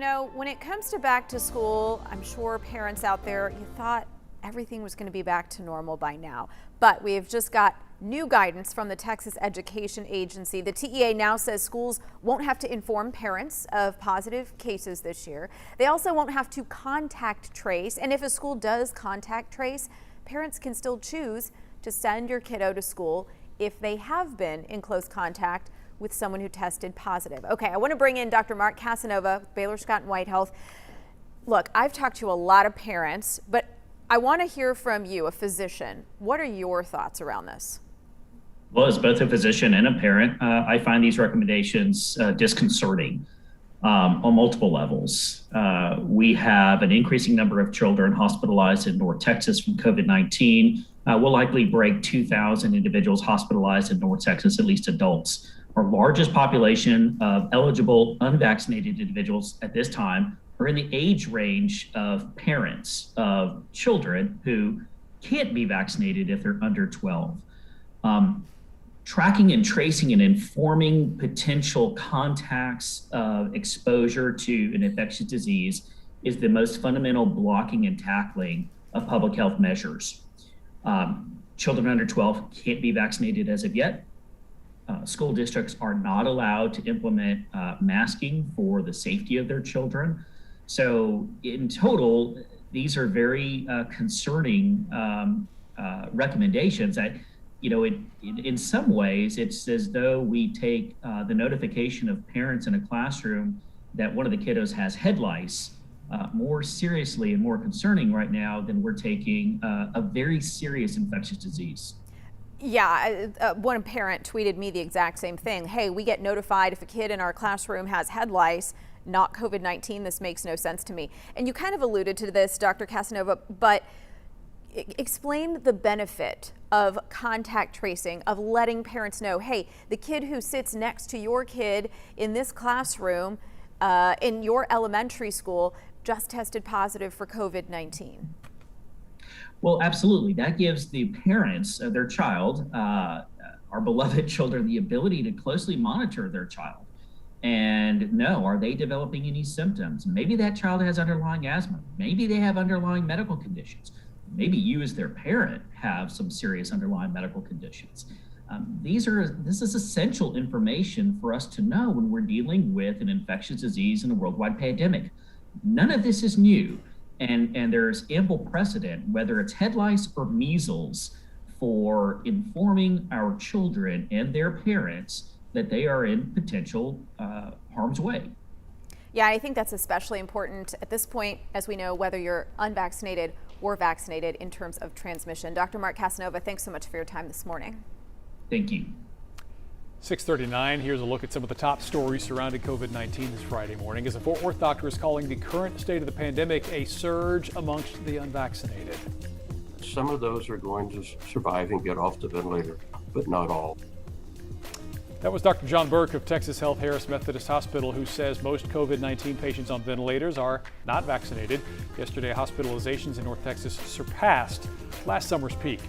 You know, when it comes to back to school, I'm sure parents out there, you thought everything was going to be back to normal by now. But we have just got new guidance from the Texas Education Agency. The T.E.A. now says schools won't have to inform parents of positive cases this year. They also won't have to contact trace. And if a school does contact trace, parents can still choose to send your kiddo to school if they have been in close contact with someone who tested positive. Okay, I want to bring in Dr. Mark Casanova, Baylor Scott and White Health. Look, I've talked to a lot of parents, but I want to hear from you, a physician. What are your thoughts around this? Well, as both a physician and a parent, I find these recommendations disconcerting on multiple levels. We have an increasing number of children hospitalized in North Texas from COVID-19. We'll likely break 2,000 individuals hospitalized in North Texas, at least adults. Our largest population of eligible unvaccinated individuals at this time are in the age range of parents of children who can't be vaccinated if they're under 12. Tracking and tracing and informing potential contacts of exposure to an infectious disease is the most fundamental blocking and tackling of public health measures. Children under 12 can't be vaccinated as of yet. School districts are not allowed to implement masking for the safety of their children. So in total, these are very concerning recommendations that, you know, in some ways, it's as though we take the notification of parents in a classroom that one of the kiddos has head lice more seriously and more concerning right now than we're taking a very serious infectious disease. Yeah, one parent tweeted me the exact same thing. Hey, we get notified if a kid in our classroom has head lice, not COVID-19. This makes no sense to me. And you kind of alluded to this, Dr. Casanova, but explain the benefit of contact tracing, of letting parents know, hey, the kid who sits next to your kid in this classroom in your elementary school just tested positive for COVID-19. Well, absolutely. That gives the parents of their child, our beloved children, the ability to closely monitor their child and know, are they developing any symptoms? Maybe that child has underlying asthma. Maybe they have underlying medical conditions. Maybe you as their parent have some serious underlying medical conditions. This is essential information for us to know when we're dealing with an infectious disease and a worldwide pandemic. None of this is new. And there's ample precedent, whether it's head lice or measles, for informing our children and their parents that they are in potential harm's way. Yeah, I think that's especially important at this point, as we know, whether you're unvaccinated or vaccinated in terms of transmission. Dr. Mark Casanova, thanks so much for your time this morning. Thank you. 6:39, here's a look at some of the top stories surrounding COVID-19 this Friday morning, as a Fort Worth doctor is calling the current state of the pandemic a surge amongst the unvaccinated. Some of those are going to survive and get off the ventilator, but not all. That was Dr. John Burke of Texas Health Harris Methodist Hospital, who says most COVID-19 patients on ventilators are not vaccinated. Yesterday, hospitalizations in North Texas surpassed last summer's peak.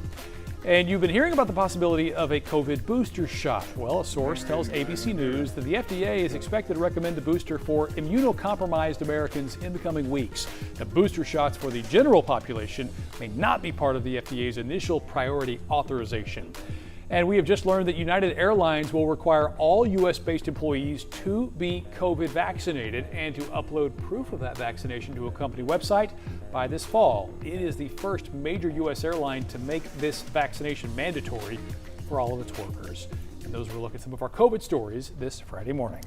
And you've been hearing about the possibility of a COVID booster shot. Well, a source tells ABC News that the FDA is expected to recommend the booster for immunocompromised Americans in the coming weeks. The booster shots for the general population may not be part of the FDA's initial priority authorization. And we have just learned that United Airlines will require all U.S.-based employees to be COVID vaccinated and to upload proof of that vaccination to a company website by this fall. It is the first major U.S. airline to make this vaccination mandatory for all of its workers. And those were a look at some of our COVID stories this Friday morning.